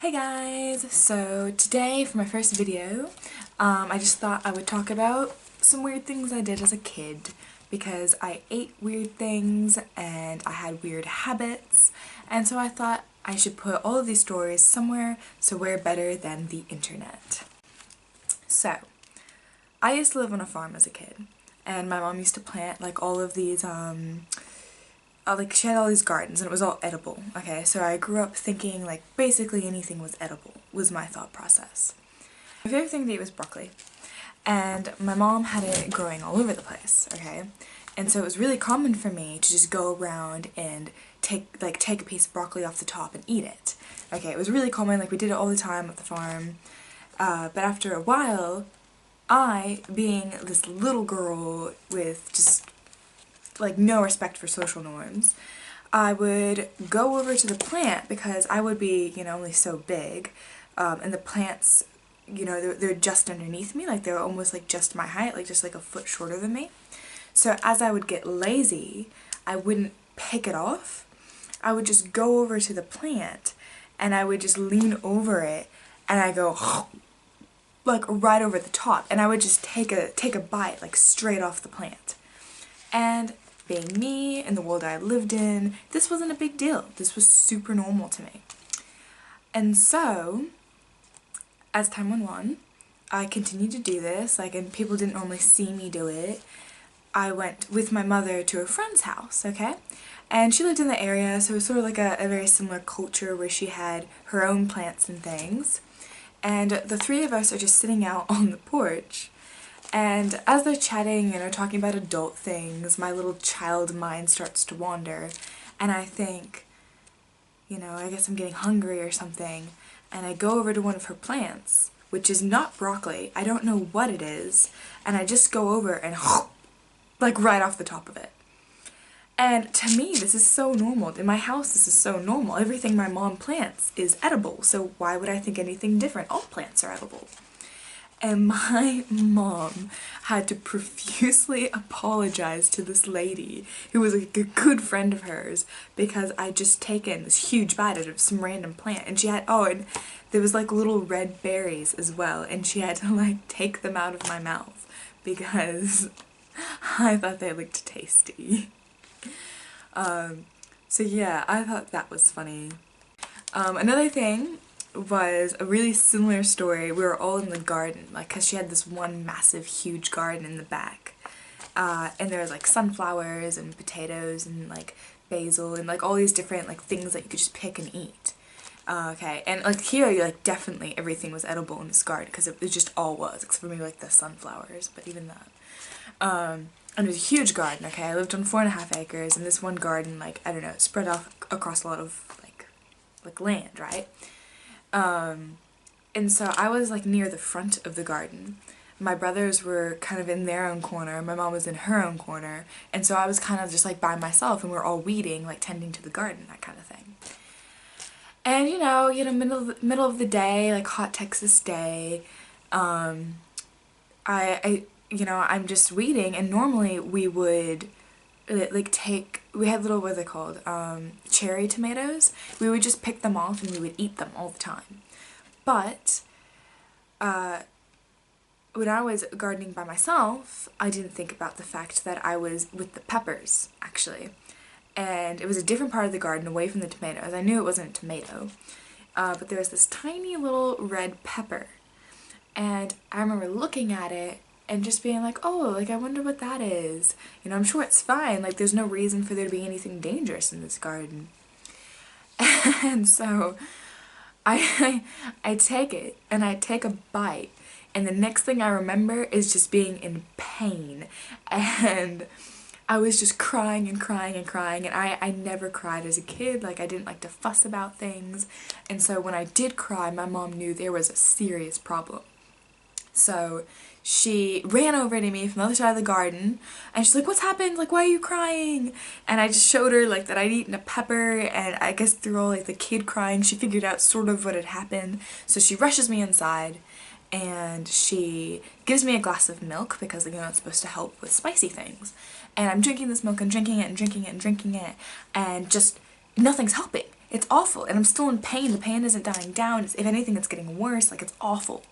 Hey guys! So today for my first video, I just thought I would talk about some weird things I did as a kid because I ate weird things and I had weird habits, and so I thought I should put all of these stories somewhere so we're better than the internet. So, I used to live on a farm as a kid, and my mom used to plant like all of these like she had all these gardens and it was all edible, okay? So I grew up thinking like basically anything was edible, was my thought process. My favorite thing to eat was broccoli, and my mom had it growing all over the place, okay? And so it was really common for me to just go around and take a piece of broccoli off the top and eat it. Okay, it was really common, like we did it all the time at the farm, but after a while, I, being this little girl with just like no respect for social norms, I would go over to the plant because I would be, only so big, and the plants, they're just underneath me, like they're almost like just my height, like just like a foot shorter than me. So as I would get lazy, I wouldn't pick it off. I would just go over to the plant and I would just lean over it and I go like right over the top, and I would just take a bite like straight off the plant. And being me in the world I lived in, this wasn't a big deal. This was super normal to me. And so, as time went on, I continued to do this, and people didn't normally see me do it. I went with my mother to a friend's house, okay? And she lived in the area, so it was sort of like a very similar culture where she had her own plants and things. And the three of us are just sitting out on the porch. And as they're chatting and are talking about adult things, my little child mind starts to wander, and I think, I guess I'm getting hungry or something, and I go over to one of her plants, which is not broccoli, I don't know what it is, and I just go over and like right off the top of it. And to me, this is so normal. In my house, this is so normal. Everything my mom plants is edible, so why would I think anything different? All plants are edible. And my mom had to profusely apologize to this lady who was like a good friend of hers because I'd just taken this huge bite out of some random plant, and she had, and there was like little red berries as well, and she had to like take them out of my mouth because I thought they looked tasty. So yeah, I thought that was funny. Another thing was a really similar story. We were all in the garden, cause she had this one massive huge garden in the back, and there was like sunflowers and potatoes and like basil and like all these different like things that you could just pick and eat. Okay, and like here, definitely everything was edible in this garden because it just all was, except for maybe like the sunflowers, but even that. And it was a huge garden, okay? I lived on 4.5 acres, and this one garden, I don't know, spread off across a lot of like land, right? And so I was near the front of the garden. My brothers were kind of in their own corner, my mom was in her own corner, and so I was kind of just by myself, and we were all weeding, tending to the garden, that kind of thing. And middle of the day, hot Texas day, I'm just weeding, and normally we would we had little, what are they called, cherry tomatoes. We would just pick them off and we would eat them all the time. But, when I was gardening by myself, I didn't think about the fact that I was with the peppers, actually. And it was a different part of the garden, away from the tomatoes. I knew it wasn't a tomato, but there was this tiny little red pepper. And I remember looking at it and just being like, oh, I wonder what that is. I'm sure it's fine, there's no reason for there to be anything dangerous in this garden. And so I take it, and I take a bite, and the next thing I remember is just being in pain, and I was just crying and crying and crying, and I never cried as a kid, I didn't like to fuss about things, and so when I did cry, my mom knew there was a serious problem. So she ran over to me from the other side of the garden, and she's like, what's happened? Why are you crying? And I just showed her, that I'd eaten a pepper, and I guess through all, the kid crying, she figured out sort of what had happened. So she rushes me inside, and she gives me a glass of milk, because, it's supposed to help with spicy things. And I'm drinking this milk, and drinking it, and drinking it, and drinking it, and just nothing's helping. It's awful, and I'm still in pain. The pain isn't dying down. If anything, it's getting worse. Like, it's awful.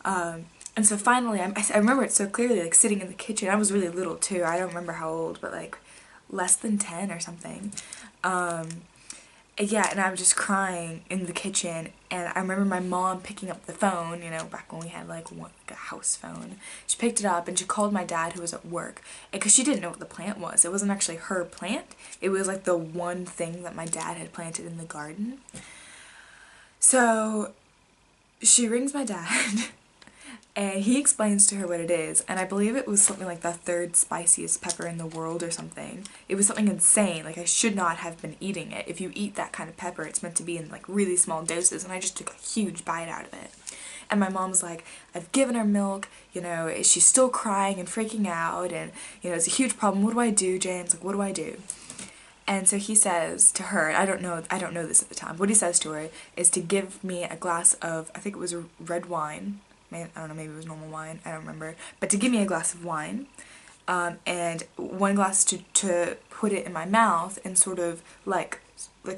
And so finally, I remember it so clearly, like sitting in the kitchen. I was really little too. I don't remember how old, but like less than 10 or something. Yeah, and I was just crying in the kitchen, and I remember my mom picking up the phone, you know, back when we had like a house phone. She picked it up and she called my dad, who was at work, because she didn't know what the plant was. It wasn't actually her plant. It was like the one thing that my dad had planted in the garden. So she rings my dad and he explains to her what it is, and I believe it was something like the third spiciest pepper in the world or something. It was something insane. Like, I should not have been eating it. If you eat that kind of pepper, it's meant to be in like really small doses, and I just took a huge bite out of it. And my mom's like, I've given her milk, you know, she's still crying and freaking out, and you know, it's a huge problem. What do I do, James? Like, what do I do? And so he says to her, I don't know this at the time, what he says to her is to give me a glass of, I think it was red wine. I don't know, maybe it was normal wine, I don't remember, but to give me a glass of wine, and one glass to put it in my mouth and sort of like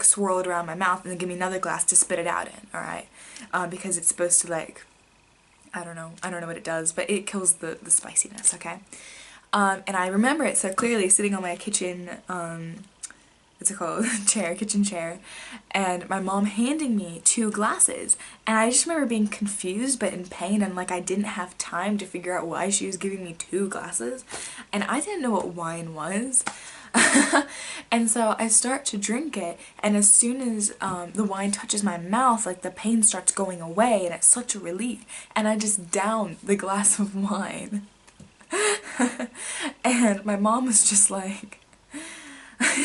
swirl it around my mouth, and then give me another glass to spit it out in, alright? Because it's supposed to, like, I don't know what it does, but it kills the spiciness, okay? And I remember it so clearly, sitting on my kitchen, what's it called, kitchen chair, and my mom handing me 2 glasses, and I just remember being confused but in pain, and like I didn't have time to figure out why she was giving me 2 glasses, and I didn't know what wine was. And so I start to drink it, and as soon as the wine touches my mouth, like the pain starts going away, and it's such a relief, and I just down the glass of wine. And my mom was just like,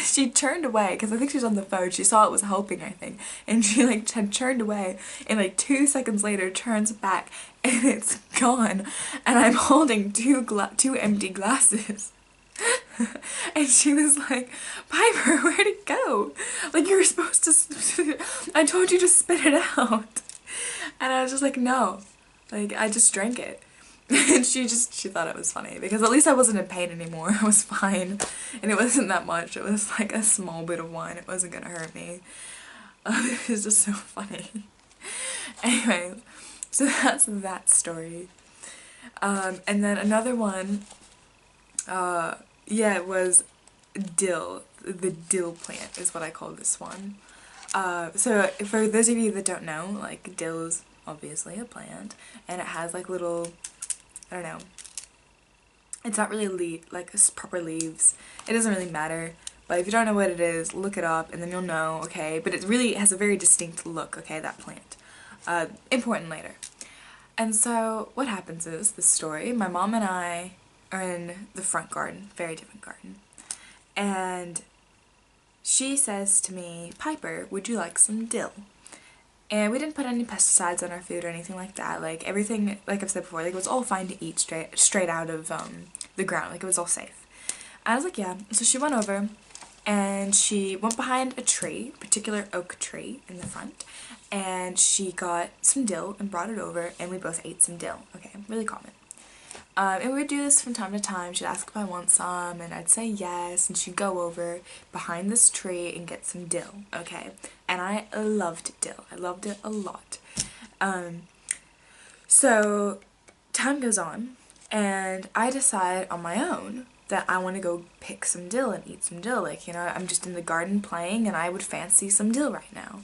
she turned away, because I think she was on the phone, she saw it was helping, I think, and she like had turned away, and like 2 seconds later turns back, and it's gone, and I'm holding 2 empty glasses. And she was like, Piper, where'd it go? Like, you were supposed to, I told you to spit it out. And I was just like, no, like, I just drank it. And she thought it was funny, because at least I wasn't in pain anymore. I was fine, and it wasn't that much. It was like a small bit of wine. It wasn't gonna hurt me. It was just so funny. Anyway, so that's that story. And then another one, yeah, it was dill. The dill plant is what I call this one. So for those of you that don't know, like, dill is obviously a plant, and it has like little, I don't know, it's not really proper leaves. It doesn't really matter, but if you don't know what it is, look it up and then you'll know, okay? But it really has a very distinct look, okay, that plant. Important later. And so what happens is, this story, my mom and I are in the front garden, very different garden, and she says to me, Piper, would you like some dill? And we didn't put any pesticides on our food or anything like that. Like, everything, like I've said before, like, it was all fine to eat straight out of the ground. Like, it was all safe. And I was like, yeah. So she went over, and she went behind a tree, a particular oak tree in the front, and she got some dill and brought it over, and we both ate some dill. Okay, really common. And we would do this from time to time. She'd ask if I want some, and I'd say yes, and she'd go over behind this tree and get some dill, okay? And I loved dill. I loved it a lot. So time goes on, and I decide on my own that I want to go pick some dill and eat some dill. Like, you know, I'm just in the garden playing, and I would fancy some dill right now.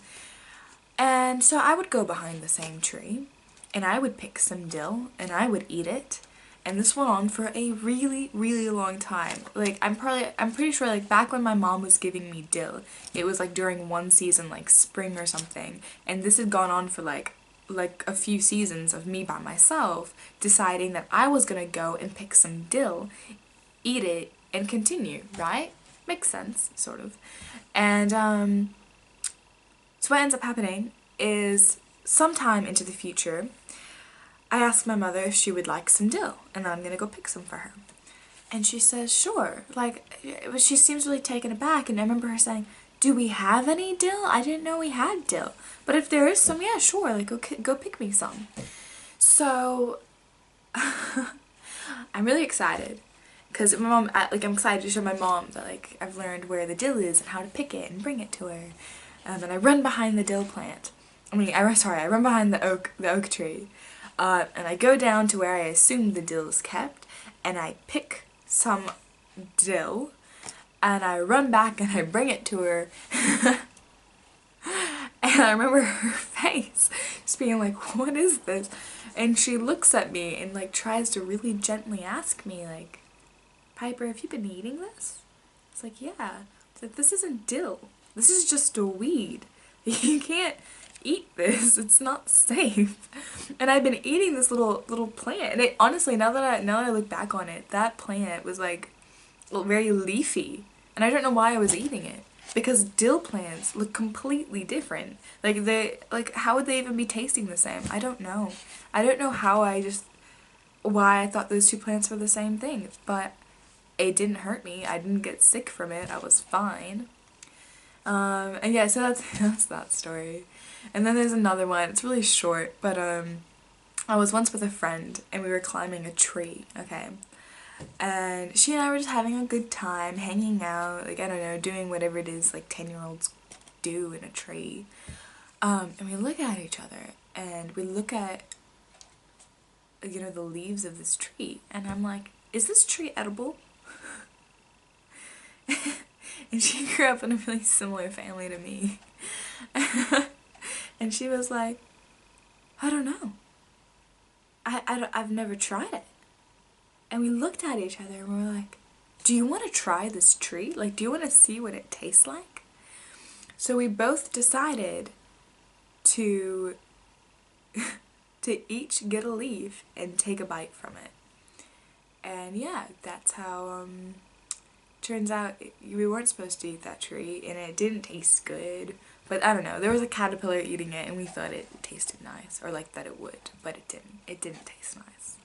And so I would go behind the same tree, and I would pick some dill, and I would eat it. And this went on for a really, really long time. Like, I'm pretty sure, like, back when my mom was giving me dill, it was like during one season, like spring or something, and this had gone on for like a few seasons of me by myself deciding that I was gonna go and pick some dill, eat it, and continue, right? Makes sense, sort of. And so what ends up happening is, sometime into the future, I asked my mother if she would like some dill, and I'm gonna go pick some for her. And she says, sure. Like, she seems really taken aback, and I remember her saying, do we have any dill? I didn't know we had dill. But if there is some, yeah, sure, like, go pick me some. So, I'm really excited, because my mom, I'm excited to show my mom that, like, I've learned where the dill is and how to pick it and bring it to her. and I run behind the dill plant. I run behind the oak tree, and I go down to where I assume the dill is kept, and I pick some dill, and I run back and I bring it to her, and I remember her face just being like, what is this? And she looks at me and like tries to really gently ask me like, Piper, have you been eating this? It's like, yeah. It's like, this isn't dill. This is just a weed. You can't eat this. It's not safe. And I've been eating this little plant. And it honestly, now that I look back on it, that plant was like very leafy. And I don't know why I was eating it. Because dill plants look completely different. Like how would they even be tasting the same? I don't know. I don't know why I thought those two plants were the same thing. But it didn't hurt me. I didn't get sick from it. I was fine. And yeah, so that's that story. And then there's another one. It's really short, but I was once with a friend and we were climbing a tree, okay? And she and I were just having a good time, hanging out, like, I don't know, doing whatever it is like 10-year-olds do in a tree. And we look at each other and we look at, you know, the leaves of this tree, and I'm like, is this tree edible? And she grew up in a really similar family to me. And she was like, I don't know. I've never tried it. And we looked at each other and we were like, do you want to try this tree? Like, do you want to see what it tastes like? So we both decided to each get a leaf and take a bite from it. And yeah, that's how, turns out we weren't supposed to eat that tree, and it didn't taste good. But I don't know, there was a caterpillar eating it and we thought it tasted nice, or like that it would, but it didn't. It didn't taste nice.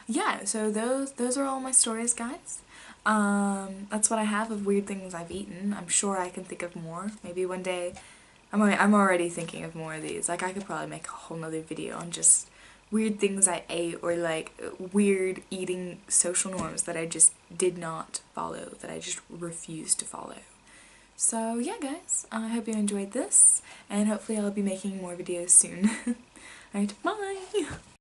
Yeah, so those are all my stories, guys. That's what I have of weird things I've eaten. I'm sure I can think of more. Maybe one day, I'm already thinking of more of these. Like, I could probably make a whole nother video on just weird things I ate, or like weird eating social norms that I just did not follow, that I just refused to follow. So yeah, guys, I hope you enjoyed this, and hopefully I'll be making more videos soon. Alright, bye!